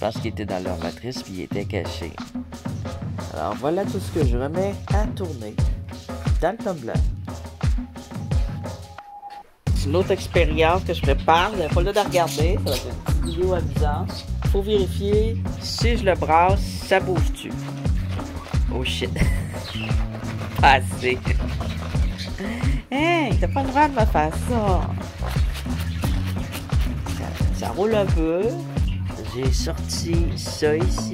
parce qu'il était dans leur matrice puis il était caché. Alors voilà tout ce que je remets à tourner dans le tumbler. C'est une autre expérience que je prépare. Vous n'avez pas le droit de regarder. Ça va être une petite vidéo amusante. Il faut vérifier si je le brasse, ça bouge-tu. Oh shit. Pas assez. Hey, t'as pas le droit de me faire ça. Ça roule un peu. J'ai sorti ça ici.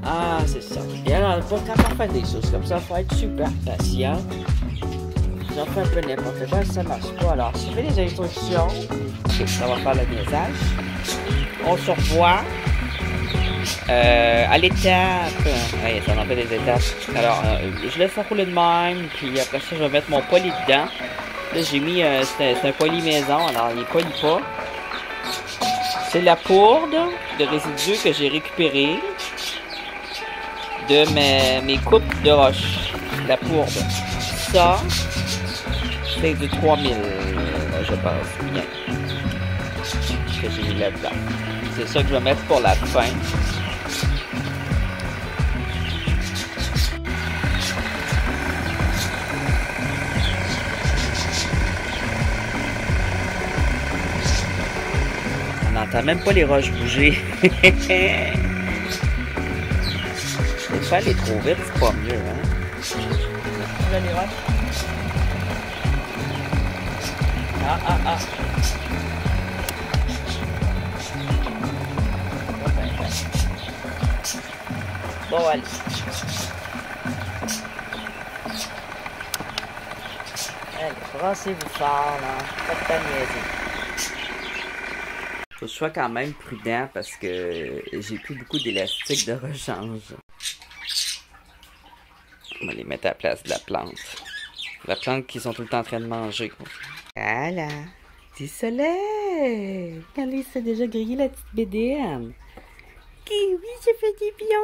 Ah, c'est ça. Et alors, quand on fait des choses comme ça, il faut être super patient. J'en fais un peu n'importe quoi, ça marche pas. Alors, suivez les instructions. Ok, ça va faire le message. On se revoit à l'étape. Ouais, ça en fait des étapes. Alors, je laisse ça rouler de même. Puis après ça, je vais mettre mon poly dedans. Là, j'ai mis, c'est un poly maison. Alors, il polie pas. C'est la poudre de résidus que j'ai récupéré de mes coupes de roche. La poudre. Ça, c'est du 3000, je pense bien. Que j'ai mis là-dedans. C'est ça que je vais mettre pour la fin. On n'entend même pas les roches bouger. Des fois, aller trop vite, c'est pas mieux, hein? Là, les roches. Ah. Bon, allez. Allez, brassez-vous fort, là. Pas de paniaiser. Faut que je sois quand même prudent parce que j'ai plus beaucoup d'élastique de rechange. On va les mettre à la place de la plante. La plante qu'ils sont tout le temps en train de manger. Voilà. Du soleil. Regardez, c'est déjà grillé la petite bédaine. Oui, ça fait du bien.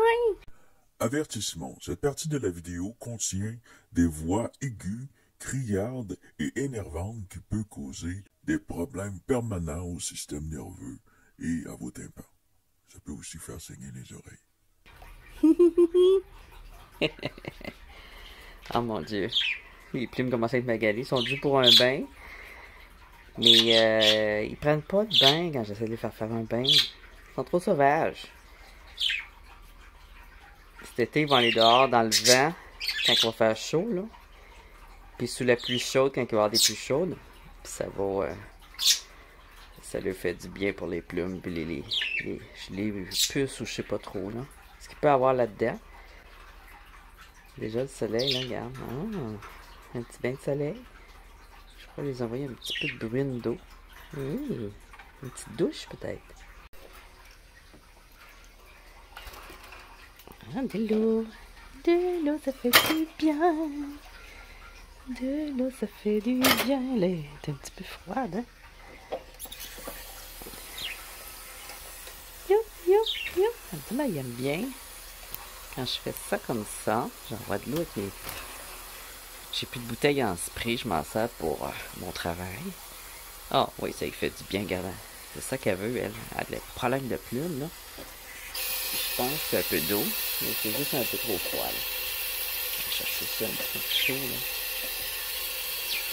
Avertissement, cette partie de la vidéo contient des voix aiguës, criardes et énervantes qui peuvent causer des problèmes permanents au système nerveux et à vos tympans. Ça peut aussi faire saigner les oreilles. Oh mon Dieu. Les plumes commencent à être magalées. Ils sont dus pour un bain. Mais ils prennent pas de bain quand j'essaie de les faire un bain. Ils sont trop sauvages. Cet été, ils vont aller dehors dans le vent quand il va faire chaud, là. Puis sous la pluie chaude quand il va y avoir des pluies chaudes. Puis ça va... ça leur fait du bien pour les plumes. Puis les puces ou je sais pas trop, là. Ce qu'il peut y avoir là-dedans. Déjà le soleil, là, regarde. Ah, un petit bain de soleil. Je vais les envoyer un petit peu de bruine d'eau. Une petite douche, peut-être. Ah, de l'eau. De l'eau, ça fait du bien. De l'eau, ça fait du bien. Elle est un petit peu froide, hein? Yo. Il aime bien. Quand je fais ça comme ça, j'envoie de l'eau avec mes... J'ai plus de bouteille en spray, je m'en sers pour mon travail. Ah oui, ça lui fait du bien, regarde. C'est ça qu'elle veut, elle. Elle a des problèmes de plumes, là. Je pense que c'est un peu d'eau, mais c'est juste un peu trop froid, là. Je vais chercher ça un petit peu plus chaud, là.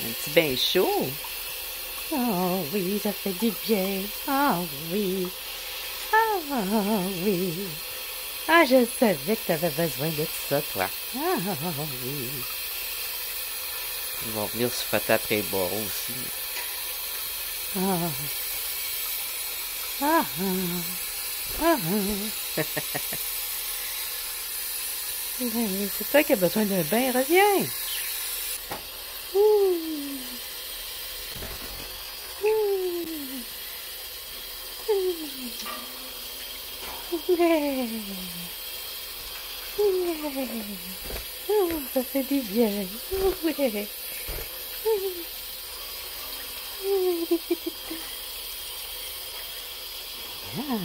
Un petit bain chaud. Oh oui, ça fait du bien. Oh oui. Oh oui. Ah, je savais que tu avais besoin de tout ça, toi. Ah oui. Ils vont venir se frotter après les barreaux aussi. C'est toi qui as besoin d'un bain, reviens. Ça fait du bien. Ah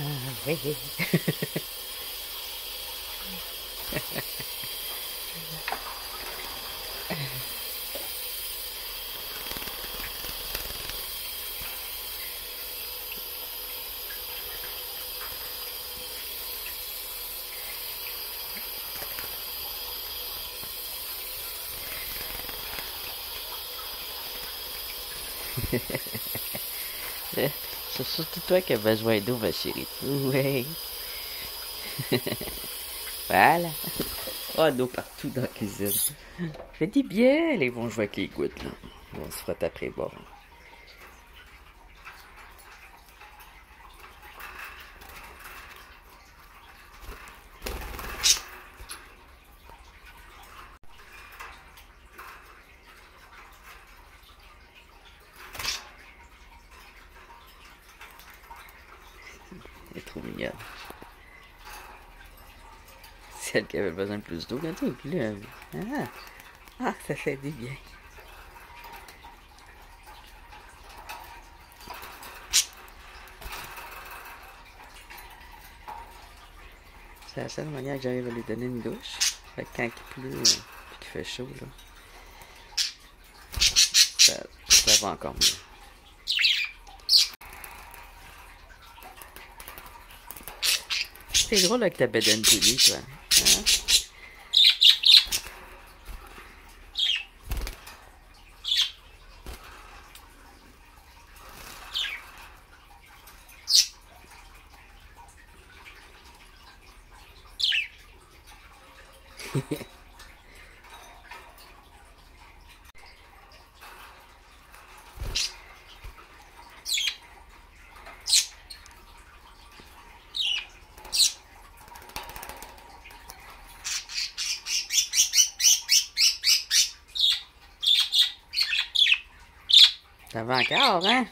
oui. C'est surtout toi qui as besoin d'eau, ma chérie. Oui. Voilà. Oh, d'eau partout dans la cuisine. Je dis bien, ils vont jouer avec les gouttes, là. On se frotte après bord. Elle est trop mignonne. C'est elle qui avait besoin de plus d'eau quand tu plus là. Ah, ça fait du bien. C'est la seule manière que j'arrive à lui donner une douche. Fait que quand il pleut et qu'il fait chaud, là, ça va encore mieux. C'est drôle avec ta bedaine polie, toi. Hein? Ça va encore, hein?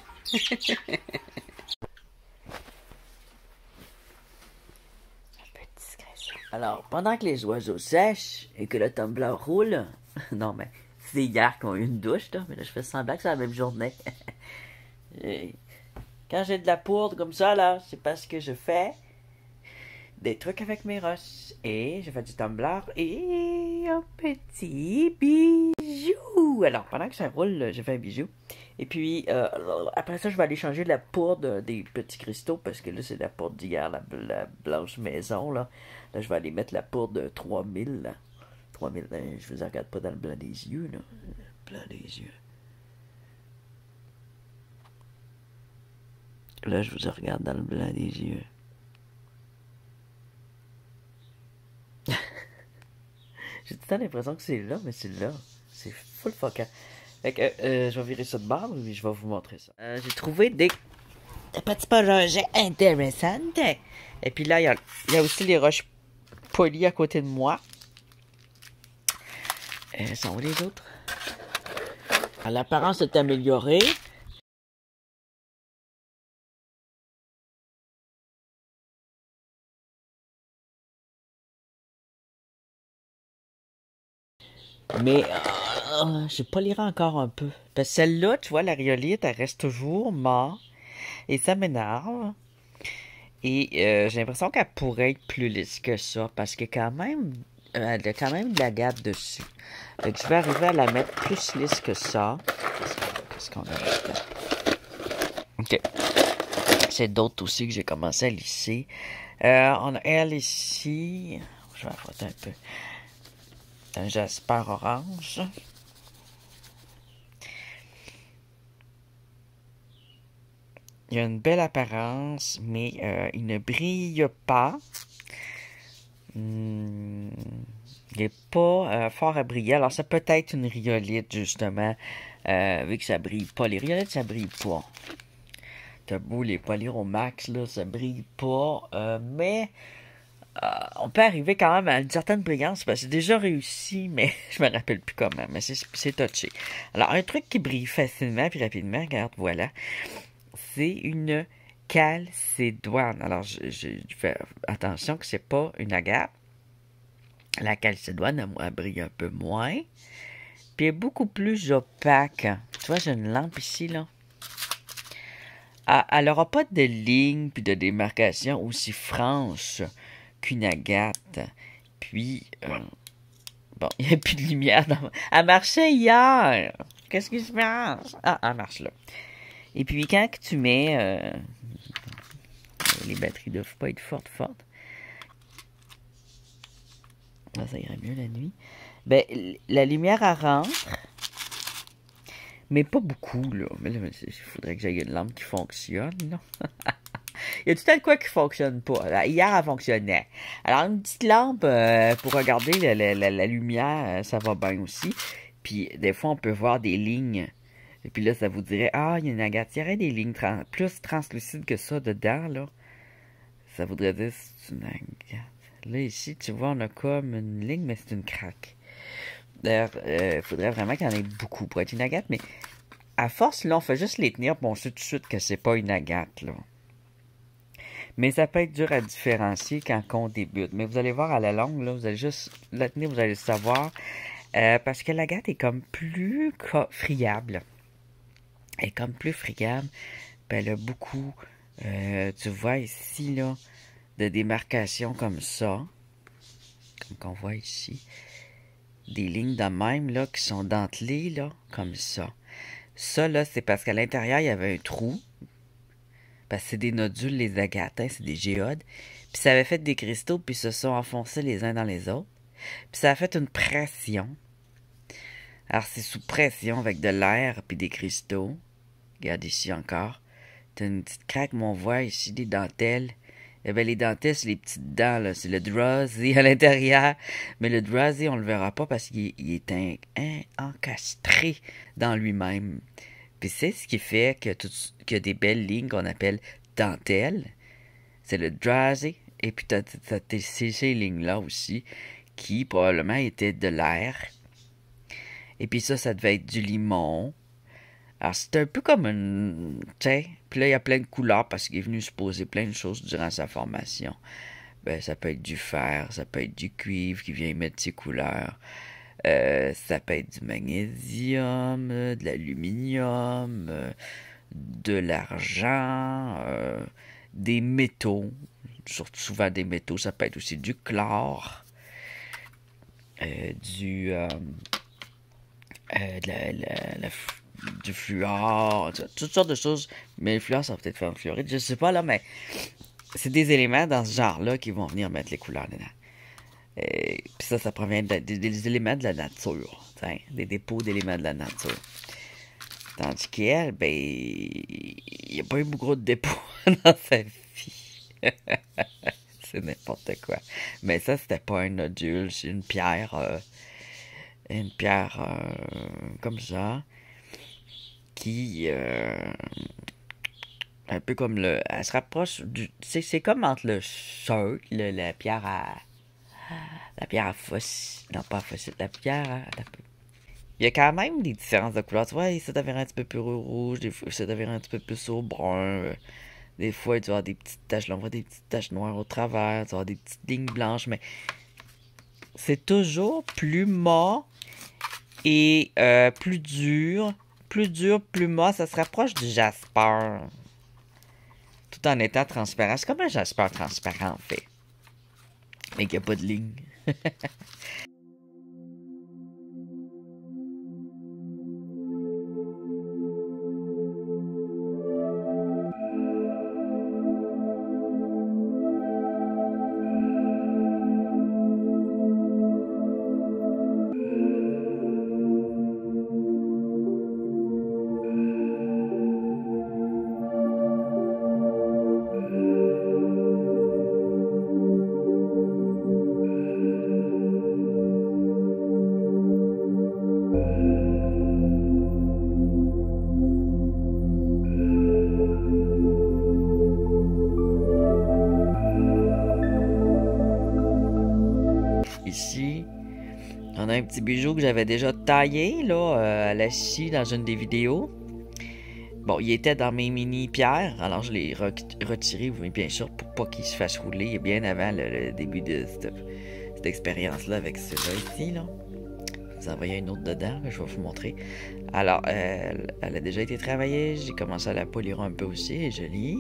Alors, pendant que les oiseaux sèchent et que le tumbler roule, non, mais c'est hier qu'on a eu une douche, là, mais là, je fais semblant que c'est la même journée. Et quand j'ai de la poudre comme ça, là, c'est parce que je fais des trucs avec mes rosses. Et je fais du tumbler et un petit bijou. Alors, pendant que ça roule, je fais un bijou. Et puis, après ça, je vais aller changer la poudre des petits cristaux, parce que là, c'est la poudre d'hier, la blanche maison, là. Là, je vais aller mettre la poudre de 3000, là. 3000, je vous regarde pas dans le blanc des yeux, là. Le blanc des yeux. Là, je vous regarde dans le blanc des yeux. J'ai tout le temps l'impression que c'est là, mais c'est là. C'est full fuckant. Fait que, je vais virer ça de bord, mais je vais vous montrer ça. J'ai trouvé des petits projets intéressants. Et puis là, il y a aussi les roches polies à côté de moi. Sont où les autres? L'apparence est améliorée. Mais je polirai encore un peu. Parce que celle-là, tu vois, la rhyolite, elle reste toujours morte. Et ça m'énerve. Et j'ai l'impression qu'elle pourrait être plus lisse que ça. Parce que quand même, elle a quand même de la gâte dessus. Fait que je vais arriver à la mettre plus lisse que ça. Qu'est-ce qu'on a là? Ok. C'est d'autres aussi que j'ai commencé à lisser. On a elle ici. Je vais la frotter un peu. Un jasper orange. Il a une belle apparence, mais il ne brille pas. Il n'est pas fort à briller. Alors, ça peut être une rhyolite, justement, vu que ça brille pas. Les rhyolites, ça brille pas. T'as beau les polir au max, là, ça brille pas. Mais on peut arriver quand même à une certaine brillance. Ben, c'est déjà réussi, mais je me rappelle plus comment. Mais c'est touché. Alors, un truc qui brille facilement puis rapidement, regarde, voilà. C'est une calcédoine. Alors, je fais attention que c'est pas une agate. La calcédoine, elle brille un peu moins. Puis elle est beaucoup plus opaque. Tu vois, j'ai une lampe ici, là. Elle n'aura pas de ligne puis de démarcation aussi franche qu'une agate. Puis, bon, il n'y a plus de lumière. Elle marchait hier. Qu'est-ce qui se passe? Ah, elle marche là. Et puis, quand tu mets... les batteries ne doivent pas être fortes. Là, ça irait mieux la nuit. Ben, la lumière, elle rentre. Mais pas beaucoup, là. Mais là, il faudrait que j'aille une lampe qui fonctionne, là. Il y a tout le temps de quoi qui fonctionne pas. Hier, elle fonctionnait. Alors, une petite lampe pour regarder la lumière, ça va bien aussi. Puis, des fois, on peut voir des lignes. Et puis là, ça vous dirait, ah, il y a une agate. Il y aurait des lignes plus translucides que ça dedans, là. Ça voudrait dire que c'est une agate. Là, ici, tu vois, on a comme une ligne, mais c'est une craque. D'ailleurs, il faudrait vraiment qu'il y en ait beaucoup pour être une agate, mais à force, là, on fait juste les tenir, puis on sait tout de suite que c'est pas une agate, là. Mais ça peut être dur à différencier quand on débute. Mais vous allez voir à la longue, là, vous allez juste la tenir, vous allez le savoir. Parce que l'agate est comme plus friable. Elle est comme plus friable. Puis elle a beaucoup, tu vois ici, là, de démarcations comme ça. Comme qu'on voit ici. Des lignes de même, là, qui sont dentelées, là, comme ça. Ça, là, c'est parce qu'à l'intérieur, il y avait un trou. Parce que c'est des nodules, les agates, hein, c'est des géodes. Puis ça avait fait des cristaux, puis ils se sont enfoncés les uns dans les autres. Puis ça a fait une pression. Alors c'est sous pression avec de l'air puis des cristaux. Regarde ici encore. T'as une petite craque, mais on voit ici des dentelles. Eh bien, les dentelles, c'est les petites dents, là. C'est le drowsy à l'intérieur. Mais le drowsy, on le verra pas parce qu'il est encastré dans lui-même. Puis c'est ce qui fait qu'il y a des belles lignes qu'on appelle dentelles. C'est le drowsy. Et puis t'as ces lignes-là aussi qui probablement étaient de l'air. Et puis ça devait être du limon. Alors c'est un peu comme une... Tu sais, puis là il y a plein de couleurs parce qu'il est venu se poser plein de choses durant sa formation. Ben, ça peut être du fer, ça peut être du cuivre qui vient mettre ses couleurs. Ça peut être du magnésium, de l'aluminium, de l'argent, des métaux, surtout souvent des métaux. Ça peut être aussi du chlore, du fluor, toutes sortes de choses. Mais le fluor, ça va peut-être faire un fluoride, je sais pas là, mais c'est des éléments dans ce genre-là qui vont venir mettre les couleurs dedans. Puis ça provient des éléments de la nature, des dépôts d'éléments de la nature. Tandis qu'elle, ben, il n'y a pas eu beaucoup de dépôts dans sa vie. C'est n'importe quoi. Mais ça, c'était pas un nodule, c'est une pierre comme ça, qui, un peu comme elle se rapproche du, c'est comme entre le sol, la pierre à fossile. Non, pas fossile. La pierre à... Il y a quand même des différences de couleurs. Tu vois, ça devient un petit peu plus rouge. Des fois, ça devient un petit peu plus au brun. Des fois, tu vas avoir des petites taches. Là, on voit des petites taches noires au travers. Tu vas avoir des petites lignes blanches. Mais c'est toujours plus mat et plus dur. Plus dur, plus mat. Ça se rapproche du jasper. Tout en étant transparent. C'est comme un jasper transparent, en fait. Mais qu'il n'y a pas de ligne. Ici, on a un petit bijou que j'avais déjà taillé là, à la scie dans une des vidéos. Bon, il était dans mes mini pierres, alors je l'ai retiré, bien sûr, pour pas qu'il se fasse rouler. Il est bien avant le début de cette expérience-là avec celui-là ici. Là. Je vais vous envoyer une autre dedans, je vais vous montrer. Alors, elle a déjà été travaillée, j'ai commencé à la polir un peu aussi, elle est jolie.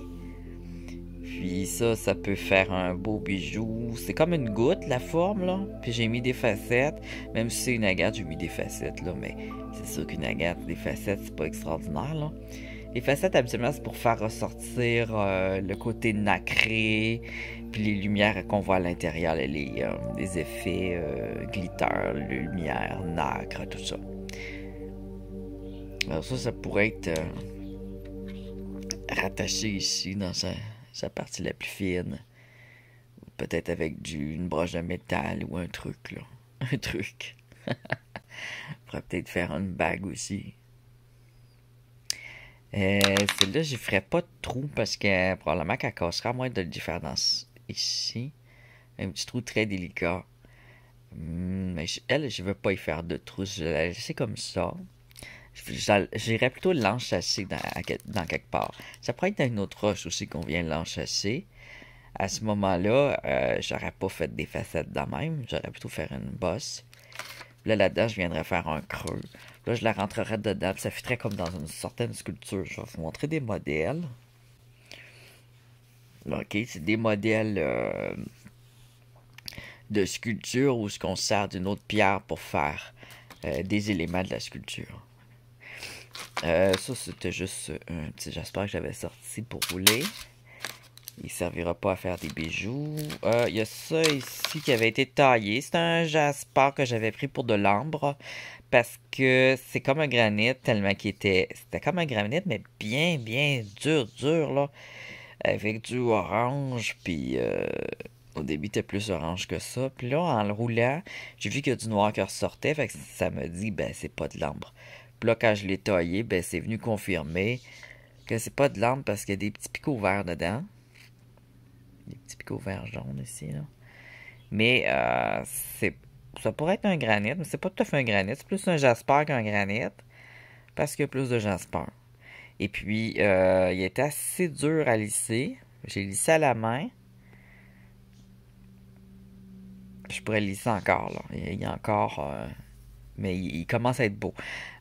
Puis ça peut faire un beau bijou. C'est comme une goutte, la forme, là. Puis j'ai mis des facettes. Même si c'est une agate, j'ai mis des facettes, là. Mais c'est sûr qu'une agate, des facettes, c'est pas extraordinaire, là. Les facettes, habituellement, c'est pour faire ressortir le côté nacré. Puis les lumières qu'on voit à l'intérieur, les effets glitter, les lumières, nacre, tout ça. Alors ça pourrait être rattaché ici dans sa partie la plus fine. Peut-être avec une broche de métal ou un truc, là. Un truc. On pourrait peut-être faire une bague aussi. Celle-là, j'y ferais pas de trou parce que probablement qu'elle cassera à moins de le faire dans ici. Un petit trou très délicat. Mais elle, je veux pas y faire de trou. Je vais la laisser comme ça. J'irais plutôt l'enchasser dans quelque part. Ça pourrait être dans une autre roche aussi qu'on vient l'enchasser. À ce moment-là, j'aurais pas fait des facettes de même. J'aurais plutôt fait une bosse. Là-dedans, je viendrais faire un creux. Là, je la rentrerais dedans. Ça fitterait comme dans une certaine sculpture. Je vais vous montrer des modèles. OK, c'est des modèles de sculpture où on se sert d'une autre pierre pour faire des éléments de la sculpture. Ça, c'était juste un petit jasper que j'avais sorti pour rouler. Il servira pas à faire des bijoux. Il y a ça ici qui avait été taillé. C'est un jasper que j'avais pris pour de l'ambre. Parce que c'est comme un granit, tellement qu'il était... C'était comme un granit, mais bien, bien dur, là. Avec du orange, puis... au début, c'était plus orange que ça. Puis là, en le roulant, j'ai vu qu'il y a du noir qui ressortait. Fait que ça me dit, ben, c'est pas de l'ambre. Puis là, quand je l'ai taillé, ben, c'est venu confirmer que c'est pas de l'ambre parce qu'il y a des petits picots verts dedans. Des petits picots verts jaunes ici, là. Mais ça pourrait être un granit, mais c'est pas tout à fait un granit. C'est plus un jasper qu'un granit. Parce qu'il y a plus de jasper. Et puis, il était assez dur à lisser. J'ai lissé à la main. Je pourrais le lisser encore, là. Il y a encore... mais il commence à être beau.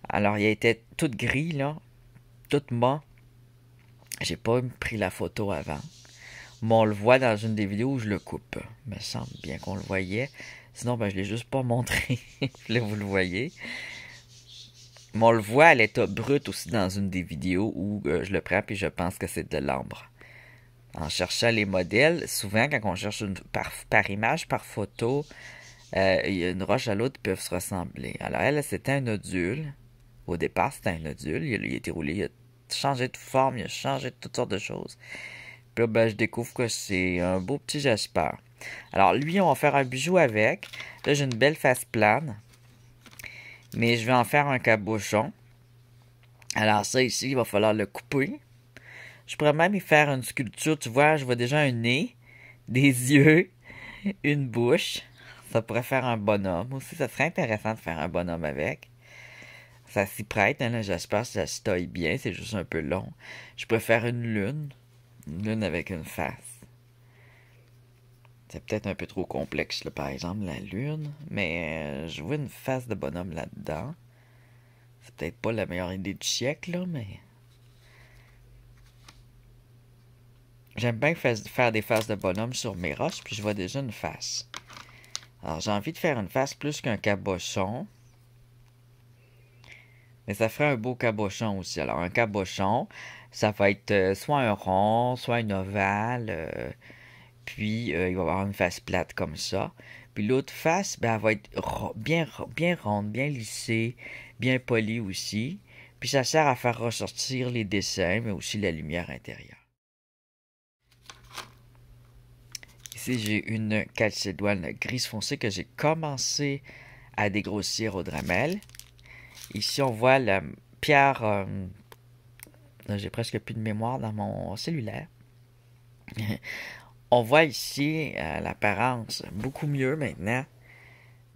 Alors, il était tout gris, là. Tout mat. J'ai pas pris la photo avant. Mais on le voit dans une des vidéos où je le coupe. Il me semble bien qu'on le voyait. Sinon, ben, je l'ai juste pas montré. Là, vous le voyez. Mais on le voit à l'état brut aussi dans une des vidéos où je le prends et je pense que c'est de l'ambre. En cherchant les modèles, souvent quand on cherche par image, par photo, il y a une roche à l'autre qui peuvent se ressembler. Alors elle, c'était un nodule. Au départ, c'était un nodule. Il a été roulé, il a changé de forme, il a changé de toutes sortes de choses. Puis là, ben, je découvre que c'est un beau petit jasper. Alors lui, on va faire un bijou avec. Là, j'ai une belle face plane. Mais je vais en faire un cabochon. Alors ça ici, il va falloir le couper. Je pourrais même y faire une sculpture. Tu vois, je vois déjà un nez, des yeux, une bouche. Ça pourrait faire un bonhomme aussi. Ça serait intéressant de faire un bonhomme avec. Ça s'y prête, hein, là, j'espère que ça se taille bien. C'est juste un peu long. Je pourrais faire une lune. Une lune avec une face. C'est peut-être un peu trop complexe, là, par exemple, la lune. Mais je vois une face de bonhomme là-dedans. C'est peut-être pas la meilleure idée du siècle, là, mais... J'aime bien faire des faces de bonhomme sur mes roches, puis je vois déjà une face. Alors, j'ai envie de faire une face plus qu'un cabochon. Mais ça ferait un beau cabochon aussi. Alors, un cabochon, ça va être soit un rond, soit un ovale. Puis, il va y avoir une face plate comme ça. Puis l'autre face, ben, elle va être bien ronde, bien lissée, bien polie aussi. Puis ça sert à faire ressortir les dessins, mais aussi la lumière intérieure. Ici, j'ai une calcédoine grise foncée que j'ai commencé à dégrossir au Dremel. Ici, on voit la pierre... j'ai presque plus de mémoire dans mon cellulaire. On voit ici l'apparence beaucoup mieux maintenant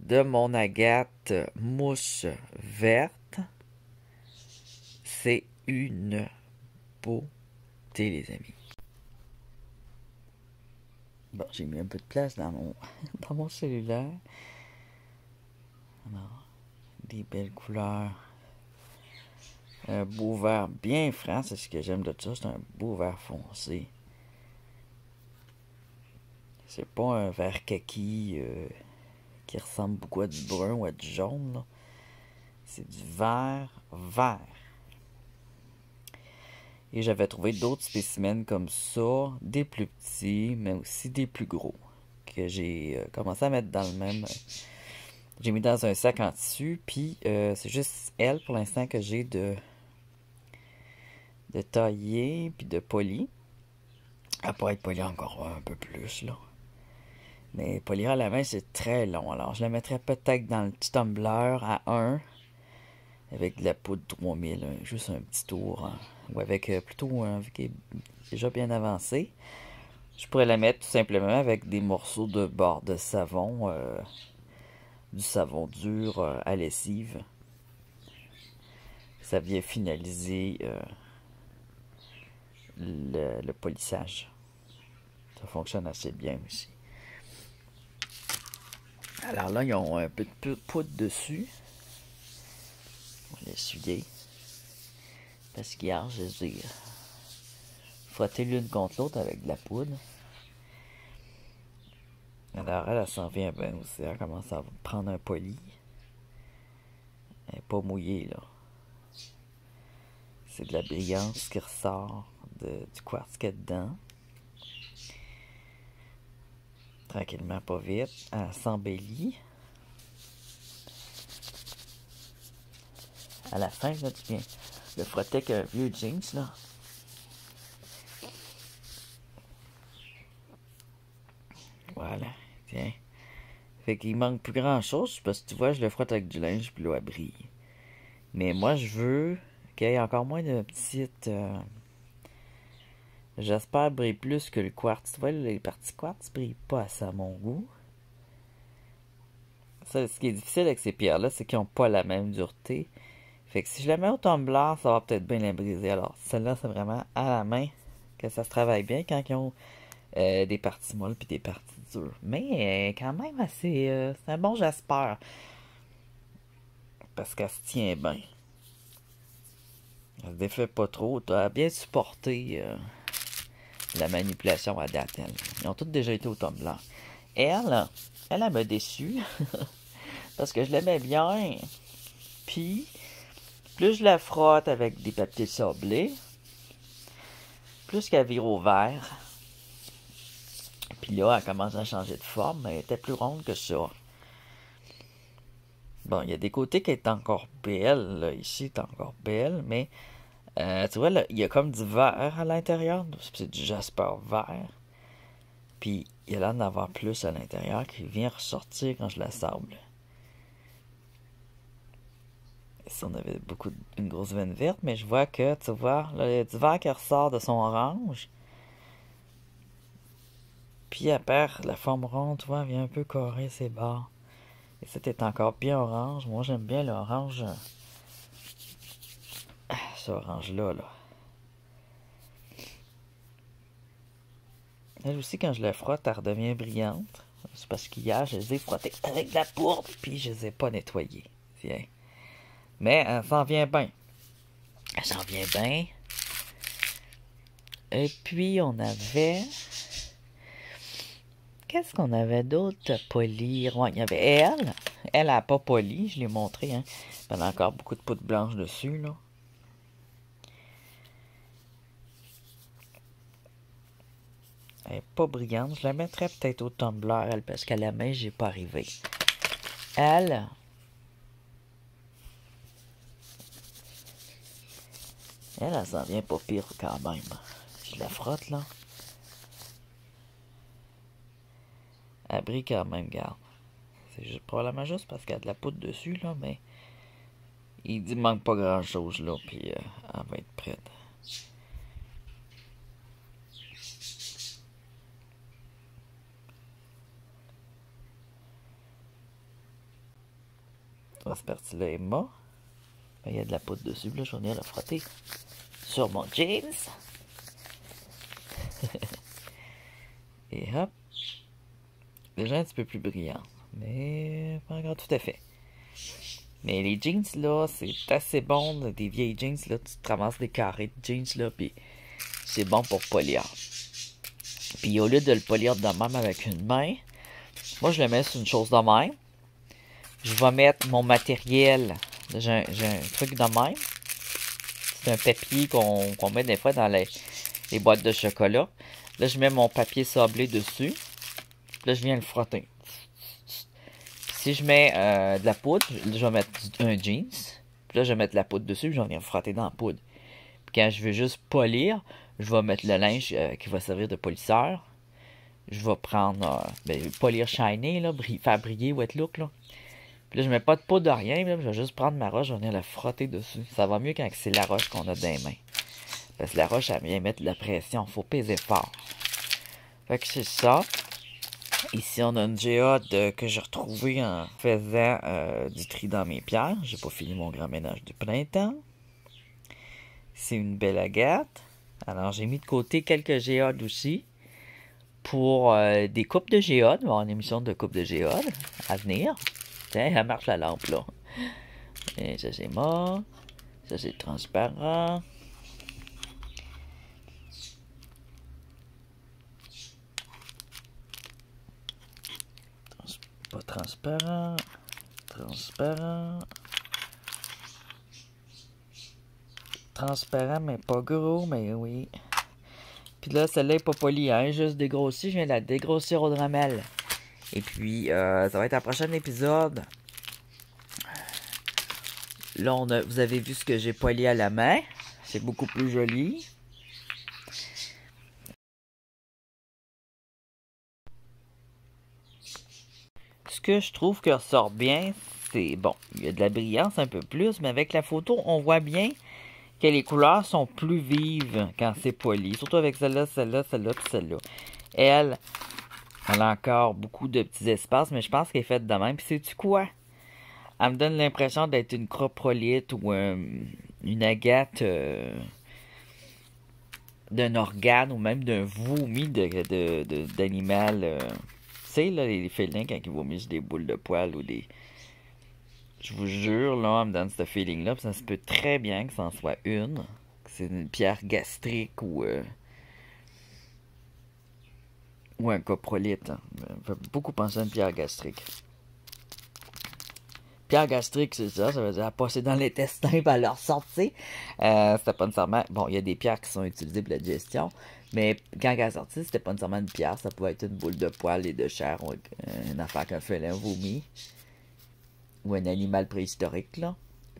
de mon agate mousse verte. C'est une beauté, les amis. Bon, j'ai mis un peu de place dans mon cellulaire. Alors, des belles couleurs. Un beau vert bien franc, c'est ce que j'aime de ça. C'est un beau vert foncé. C'est pas un vert kaki qui ressemble beaucoup à du brun ou à du jaune, là. C'est du vert vert. Et j'avais trouvé d'autres spécimens comme ça, des plus petits, mais aussi des plus gros, que j'ai commencé à mettre dans le même... j'ai mis dans un sac en tissu, puis c'est juste elle, pour l'instant, que j'ai de de tailler puis de polir. Elle pourrait être polie encore un peu plus, là. Mais polir à la main, c'est très long. Alors, je la mettrais peut-être dans le petit tumbler à 1 avec de la poudre 3000, juste un petit tour. Hein. Ou avec plutôt qui est déjà bien avancé. Je pourrais la mettre tout simplement avec des morceaux de bord de savon, du savon dur à lessive. Ça vient finaliser le polissage. Ça fonctionne assez bien aussi. Alors là, ils ont un peu de poudre dessus. On va l'essuyer. Parce qu'hier, je les ai frottés l'une contre l'autre avec de la poudre. Alors elle s'en vient bien aussi. Elle commence à prendre un poli. Elle n'est pas mouillée, là. C'est de la brillance qui ressort du quartz qu'il y a dedans. Tranquillement, pas vite. Elle s'embellit. À la fin, là, tu viens le frotter avec un vieux jeans, là. Voilà, tiens. Fait qu'il manque plus grand chose parce que tu vois, je le frotte avec du linge puis l'eau elle brille. Mais moi, je veux qu'il y ait encore moins de petites. J'espère brille plus que le quartz. Tu vois, les parties quartz brillent pas assez à mon goût. Ça, ce qui est difficile avec ces pierres-là, c'est qu'ils n'ont pas la même dureté. Fait que si je la mets au tumbler, ça va peut-être bien la briser. Alors, celle-là, c'est vraiment à la main que ça se travaille bien quand ils ont des parties molles puis des parties dures. Mais quand même, c'est un bon jasper. Parce qu'elle se tient bien. Elle se défait pas trop. Tu as bien supporté la manipulation à date. Ils ont tous déjà été au tumbler. Elle m'a déçu. Parce que je l'aimais bien. Puis, plus je la frotte avec des papiers sablés, plus qu'elle vire au vert. Puis là, elle commence à changer de forme, mais elle était plus ronde que ça. Bon, il y a des côtés qui est encore belle. Là. Ici, elle est encore belle, mais tu vois, là, il y a comme du vert à l'intérieur. C'est du jasper vert. Puis, il y a l'air d'en avoir plus à l'intérieur qui vient ressortir quand je la sable. Ici, on avait une grosse veine verte, mais je vois que, tu vois, là, il y a du vert qui ressort de son orange. Puis elle perd la forme ronde, tu vois, elle vient un peu carrer ses bords. Et c'était encore bien orange. Moi, j'aime bien l'orange. Ce orange-là, là. Elle aussi, quand je la frotte, elle redevient brillante. C'est parce qu'hier, je les ai frottées avec de la poudre, puis je les ai pas nettoyées. Tiens. Mais elle s'en vient bien. Elle s'en vient bien. Et puis, on avait... Qu'est-ce qu'on avait d'autre à polir? Ouais, il y avait elle. Elle n'a pas poli, je l'ai montré. Hein. Elle a encore beaucoup de poudre blanche dessus, là. Elle n'est pas brillante. Je la mettrais peut-être au tumbler, elle, parce qu'à la main, j'ai pas arrivé. Elle s'en vient pas pire quand même. Je la frotte, là. Elle brille quand même, garde. C'est probablement juste parce qu'il y a de la poudre dessus, là, mais il dit manque pas grand-chose, là, puis elle va être prête. Cette partie-là est mat. Il y a de la poudre dessus, là, je vais venir la frotter sur mon jeans. Et hop. Déjà un petit peu plus brillant. Mais pas encore tout à fait. Mais les jeans, là, c'est assez bon. Des vieilles jeans, là, tu te ramasses des carrés de jeans, là, puis c'est bon pour polir. Puis au lieu de le polir de même avec une main, moi, je le mets sur une chose de même. Je vais mettre mon matériel. J'ai un truc de même. C'est un papier qu'on met des fois dans les boîtes de chocolat. Là, je mets mon papier sablé dessus. Là, je viens le frotter. Si je mets de la poudre, je vais mettre un jeans. Puis là, je vais mettre de la poudre dessus. Je vais venir frotter dans la poudre. Quand je veux juste polir, je vais mettre le linge qui va servir de polisseur. Je vais prendre, polir shiny, là, faire briller wet look, là. Puis là, je mets pas de poudre de rien, là, je vais juste prendre ma roche, je vais venir la frotter dessus. Ça va mieux quand c'est la roche qu'on a dans les mains. Parce que la roche, elle vient mettre de la pression, faut peser fort. Fait que c'est ça. Ici, on a une géode que j'ai retrouvée en faisant du tri dans mes pierres. J'ai pas fini mon grand ménage du printemps. C'est une belle agate. Alors, j'ai mis de côté quelques géodes aussi pour des coupes de géodes. On va avoir une émission de coupes de géodes à venir. Tiens, elle marche la lampe, là. Et ça, c'est mort. Ça, c'est transparent. Pas transparent. Transparent. Transparent, mais pas gros, mais oui. Puis là, celle-là est pas polie, hein. Juste dégrossie. Je viens de la dégrossir au Dremel. Et puis, ça va être un prochain épisode. Là, vous avez vu ce que j'ai poili à la main. C'est beaucoup plus joli. Ce que je trouve qui ressort bien, c'est, bon, il y a de la brillance un peu plus, mais avec la photo, on voit bien que les couleurs sont plus vives quand c'est poli. Surtout avec celle-là, celle-là, celle-là, puis celle-là. Elle a encore beaucoup de petits espaces, mais je pense qu'elle est faite de même. Puis sais-tu quoi? Elle me donne l'impression d'être une coprolite ou une agate d'un organe ou même d'un vomi d'animal. Tu sais, là, les félins, quand ils vomissent des boules de poils ou des... Je vous jure, là, elle me donne ce feeling-là. Ça se peut très bien que ça en soit une. Que c'est une pierre gastrique ou un coprolite. Hein. Ça fait beaucoup penser à une pierre gastrique. Pierre gastrique, c'est ça. Ça veut dire passer dans l'intestin et leur sortir. C'était pas nécessairement... Bon, il y a des pierres qui sont utilisées pour la digestion. Mais quand elle est sortie, c'était pas nécessairement une pierre. Ça pouvait être une boule de poils et de chair. Ou une affaire qu'un félin vomit. Ou un animal préhistorique, là.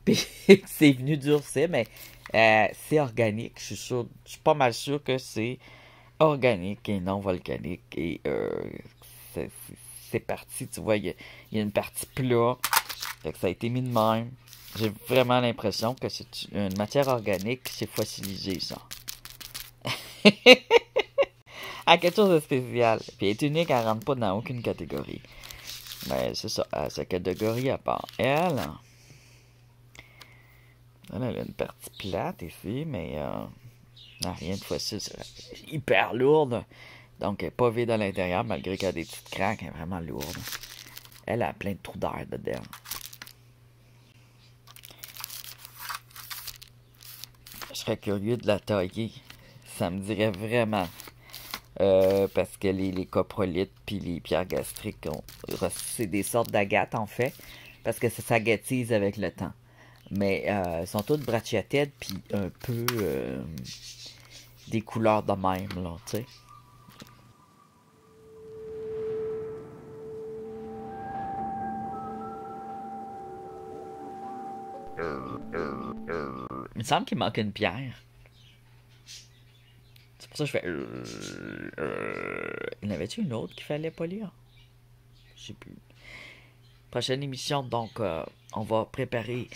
Puis c'est venu durcir, mais c'est organique. Je suis pas mal sûr que c'est organique et non volcanique. Et c'est parti, tu vois, il y a une partie plat. Fait que ça a été mis de même. J'ai vraiment l'impression que c'est une matière organique qui s'est fossilisée, ça. À quelque chose de spécial. Puis elle est unique, elle rentre pas dans aucune catégorie. Mais c'est ça, sa catégorie à part. Elle a une partie plate ici, mais rien de fossile. C'est hyper lourde. Donc elle n'est pas vide à l'intérieur, malgré qu'elle a des petites craques. Elle est vraiment lourde. Elle a plein de trous d'air dedans. Je serais curieux de la tailler. Ça me dirait vraiment. Parce que les coprolites puis les pierres gastriques, c'est des sortes d'agates en fait, parce que ça s'agatise avec le temps. Mais elles sont toutes brachyatèdes puis un peu des couleurs de même, là, tu sais. Il me semble qu'il manque une pierre. C'est pour ça que je fais... Il y en avait-tu une autre qu'il fallait polir? Je sais plus. Prochaine émission, donc, on va préparer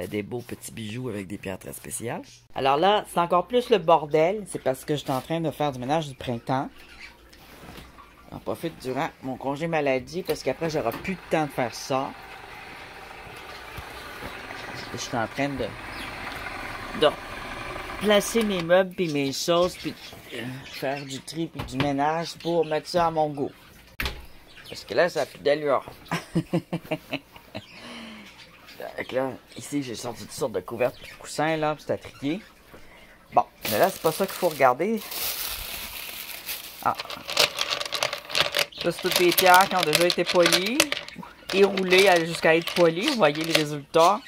des beaux petits bijoux avec des pierres très spéciales. Alors là, c'est encore plus le bordel. C'est parce que je suis en train de faire du ménage du printemps. J'en profite durant mon congé maladie parce qu'après, j'aurai plus de temps de faire ça. Je suis en train de placer mes meubles puis mes choses puis faire du tri puis du ménage pour mettre ça à mon goût. Parce que là, ça a plus d'allure. Donc là, ici, j'ai sorti toutes sortes de couvertes et de coussins là, puis c'est à trier. Bon, mais là, c'est pas ça qu'il faut regarder. Ah. Ça, c'est toutes les pierres qui ont déjà été polies et roulées jusqu'à être polies. Vous voyez le résultat.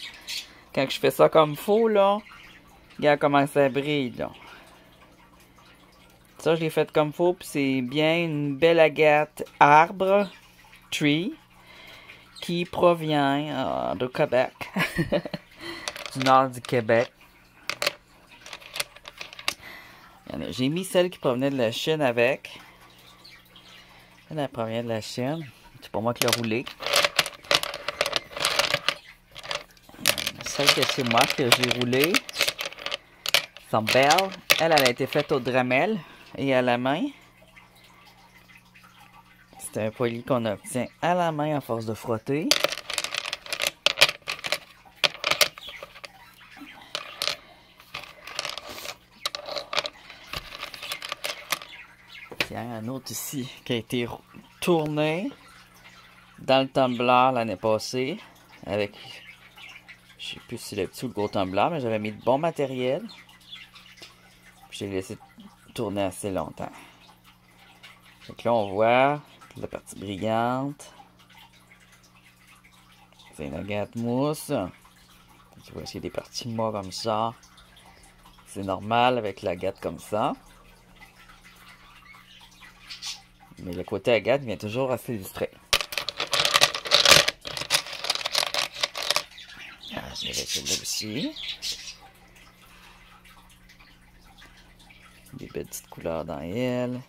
Quand je fais ça comme faux, là, regarde comment ça brille, là. Ça, je l'ai fait comme faux, puis c'est bien une belle agate arbre, tree, qui provient de Québec, du nord du Québec. J'ai mis celle qui provenait de la Chine avec. Elle provient de la Chine. C'est pas moi qui l'ai roulée. Celle que c'est moi que j'ai roulée sont belles. Elle a été faite au Dremel et à la main. C'est un poli qu'on obtient à la main à force de frotter. Il y a un autre ici qui a été tourné dans le tumbler l'année passée avec, je sais plus si c'est le petit ou le gros tumbler, mais j'avais mis de bon matériel. Puis j'ai laissé tourner assez longtemps. Donc là on voit la partie brillante. C'est une agate mousse. Tu vois, s'il y a des parties mortes comme ça. C'est normal avec l'agate comme ça. Mais le côté agate vient toujours assez illustré. Je vais celle-là aussi. Des belles petites couleurs dans elle.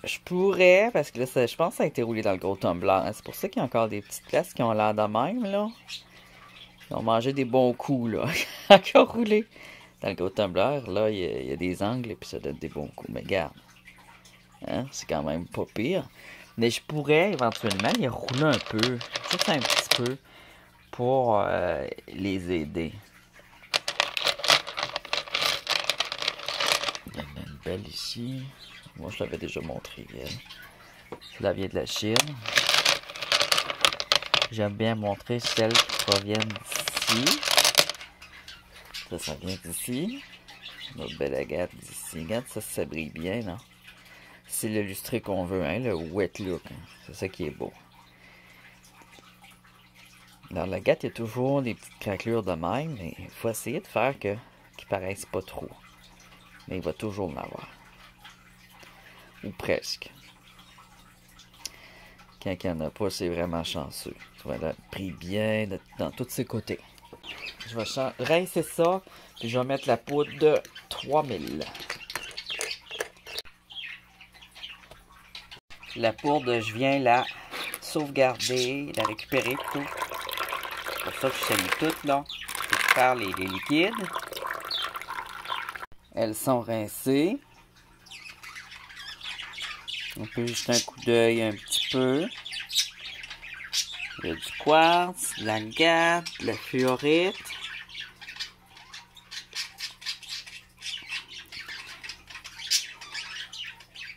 Je pourrais, parce que là, je pense que ça a été roulé dans le gros tumbler. Hein. C'est pour ça qu'il y a encore des petites places qui ont l'air de même, là. Ils ont mangé des bons coups, là. Encore roulé. Dans le gros tumbler, là, il y a des angles et puis ça donne des bons coups. Mais regarde, hein, c'est quand même pas pire. Mais je pourrais éventuellement les rouler un peu, juste un petit peu, pour les aider. Il y en a une belle ici. Moi, je l'avais déjà montré, elle. Celle-là vient de la Chine. J'aime bien montrer celles qui proviennent d'ici. Ça vient d'ici. Notre belle agate d'ici. Regarde, ça brille bien, là. C'est le lustré qu'on veut, hein, le wet look. Hein. C'est ça qui est beau. Dans l'agate, il y a toujours des petites craquelures de même, mais il faut essayer de faire qu'ils paraissent pas trop. Mais il va toujours en avoir. Ou presque. Quand il n'y en a pas, c'est vraiment chanceux. Tu vois, là, brille bien dans tous ses côtés. Je vais rincer ça, puis je vais mettre la poudre de 3000. La poudre, je viens la sauvegarder, la récupérer plutôt. C'est pour ça que je salis toutes, là. Je récupère les liquides. Elles sont rincées. On peut jeter un coup d'œil un petit peu. Il y a du quartz, de l'agate, de la fluorite.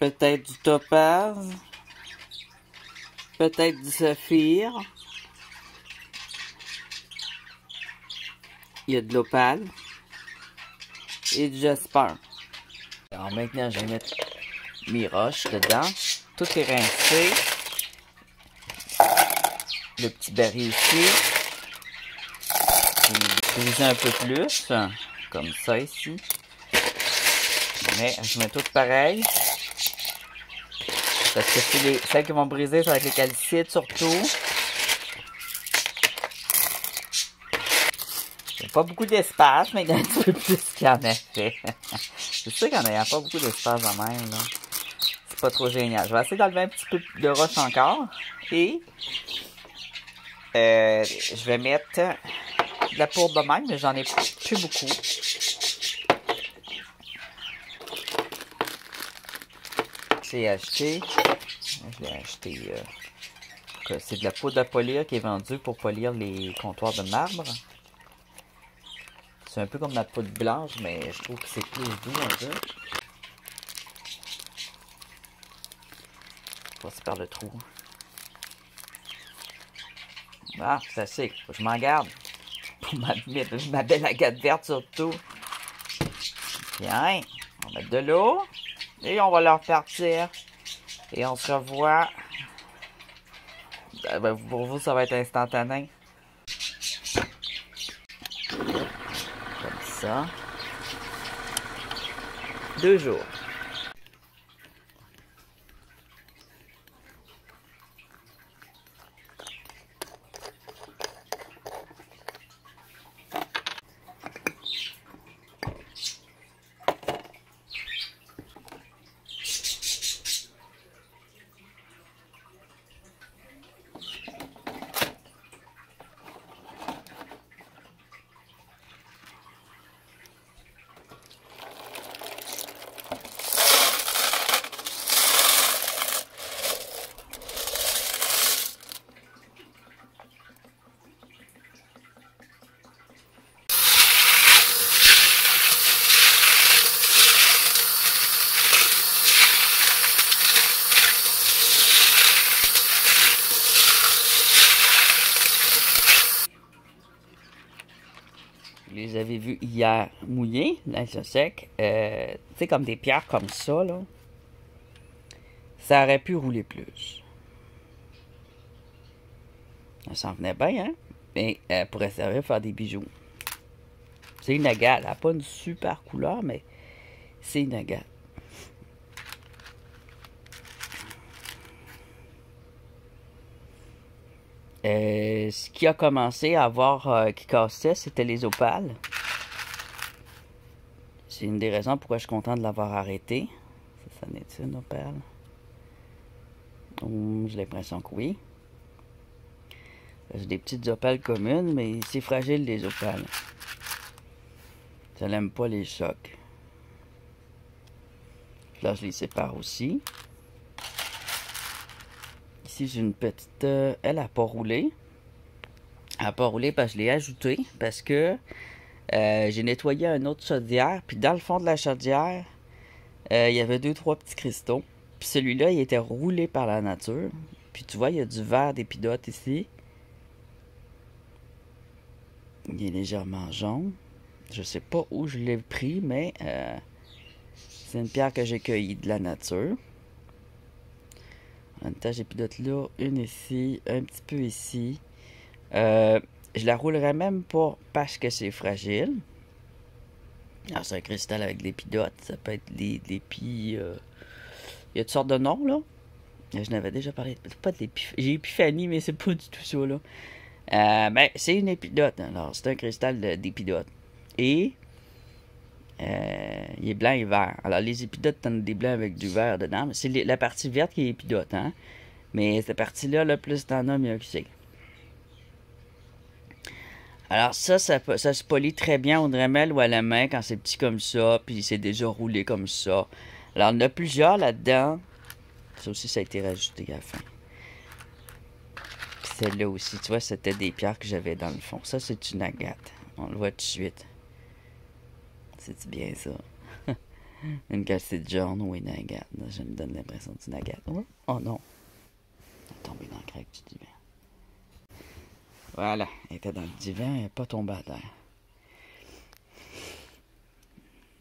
Peut-être du topaz. Peut-être du saphir. Il y a de l'opale. Et du jasper. Alors maintenant, je vais mettre mes roches dedans. Tout est rincé. Le petit baril ici. Je vais briser un peu plus. Comme ça ici. Mais je mets tout pareil. Parce que c'est celles qui vont briser, ça va être les calcites surtout. Il n'y a pas beaucoup d'espace, mais il y a un petit peu plus qu'il y en a fait. C'est sûr qu'il n'y a pas beaucoup d'espace de même, là. C'est pas trop génial. Je vais essayer d'enlever un petit peu de roche encore. Et je vais mettre de la poudre de même, mais j'en ai plus beaucoup. J'ai acheté. Je l'ai acheté. C'est de la poudre à polir qui est vendue pour polir les comptoirs de marbre. C'est un peu comme la poudre blanche, mais je trouve que c'est plus doux un peu. Je passe par le trou. Ah, ça c'est. Faut que je m'en garde. Pour ma belle agate verte surtout. Tiens, on va mettre de l'eau. Et on va leur repartir. Et on se revoit. Pour vous, ça va être instantané. Comme ça. 2 jours. avez vu hier mouillé, linge sec, tu sais, comme des pierres comme ça, là, ça aurait pu rouler plus. Ça s'en venait bien, hein? Mais elle pourrait servir à faire des bijoux. C'est une agate. Elle n'a pas une super couleur, mais c'est une agate. Ce qui a commencé à voir qui cassait, c'était les opales. C'est une des raisons pourquoi je suis content de l'avoir arrêté. Ça n'est-il une opale? J'ai l'impression que oui. J'ai des petites opales communes, mais c'est fragile les opales. Ça n'aime pas les chocs. Là, je les sépare aussi. Ici, j'ai une petite... elle n'a pas roulé. Elle n'a pas roulé parce que je l'ai ajoutée. Parce que j'ai nettoyé une autre chaudière. Puis dans le fond de la chaudière, il y avait 2-3 petits cristaux. Puis celui-là, il était roulé par la nature. Puis tu vois, il y a du verre d'épidote ici. Il est légèrement jaune. Je sais pas où je l'ai pris, mais c'est une pierre que j'ai cueillie de la nature. En même temps, j'ai d'épidote là, une ici, un petit peu ici. Je la roulerai même pas parce que c'est fragile. Alors, c'est un cristal avec de l'épidote. Ça peut être de l'épi... Il y a toutes sortes de noms, là. Je n'avais déjà parlé. Pas de l'épiphanie. J'ai épiphanie, mais c'est pas du tout ça, là. Ben, c'est une épidote. Alors, c'est un cristal d'épidote. Et il est blanc et vert. Alors, les épidotes donnent des blancs avec du vert dedans. C'est la partie verte qui est épidote, hein. Mais cette partie-là, là, plus t'en as, mieux que c'est. Alors, ça se polit très bien au Dremel ou à la main quand c'est petit comme ça. Puis c'est déjà roulé comme ça. Alors, il y en a plusieurs là-dedans. Ça aussi, ça a été rajouté à la fin. Puis celle-là aussi, tu vois, c'était des pierres que j'avais dans le fond. Ça, c'est une agate. On le voit tout de suite. C'est bien ça. Une calcite jaune ou une agate. Là, je me donne l'impression d'une agate. Oh non. Elle est tombée dans le crack du divan. Voilà. Elle était dans le divan. Elle n'est pas tombée à terre.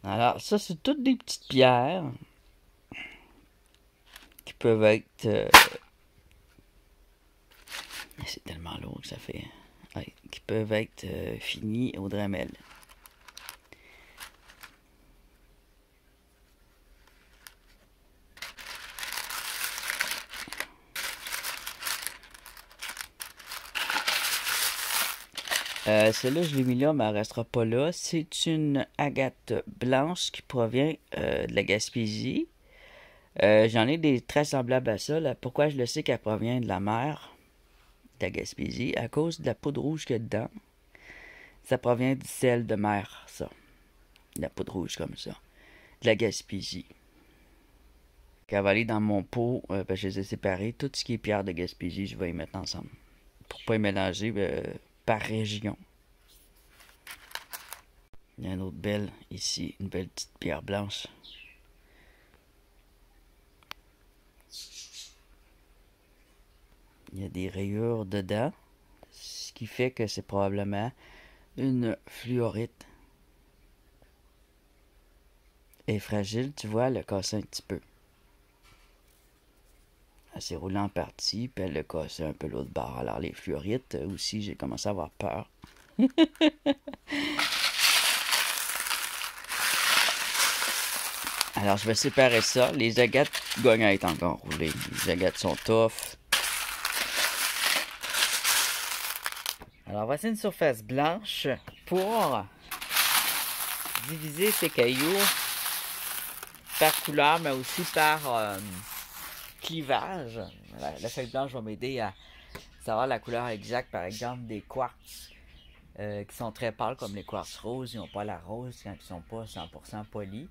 Alors, ça, c'est toutes des petites pierres qui peuvent être... c'est tellement lourd que ça fait... Ouais, qui peuvent être finies au Dremel. Celle-là, je l'ai mis là, mais elle ne restera pas là. C'est une agate blanche qui provient de la Gaspésie. J'en ai des très semblables à ça. Là. Pourquoi je le sais qu'elle provient de la mer de la Gaspésie? À cause de la poudre rouge qu'il y a dedans. Ça provient du sel de mer, ça. De la poudre rouge comme ça. De la Gaspésie. Quand va aller dans mon pot, je les ai séparés. Tout ce qui est pierre de Gaspésie, je vais y mettre ensemble. Pour ne pas les mélanger par région. Il y a une autre belle ici, une belle petite pierre blanche. Il y a des rayures dedans, ce qui fait que c'est probablement une fluorite. Elle est fragile, tu vois, elle a cassé un petit peu. Elle s'est roulée en partie, puis elle a cassé un peu l'autre bord. Alors les fluorites aussi, j'ai commencé à avoir peur. Alors je vais séparer ça. Les agates gagnent à être encore roulées. Les agates sont tough. Alors voici une surface blanche pour diviser ces cailloux par couleur, mais aussi par clivage. La feuille blanche va m'aider à savoir la couleur exacte, par exemple, des quartz qui sont très pâles, comme les quartz roses. Ils n'ont pas la rose quand ils ne sont pas 100% polis.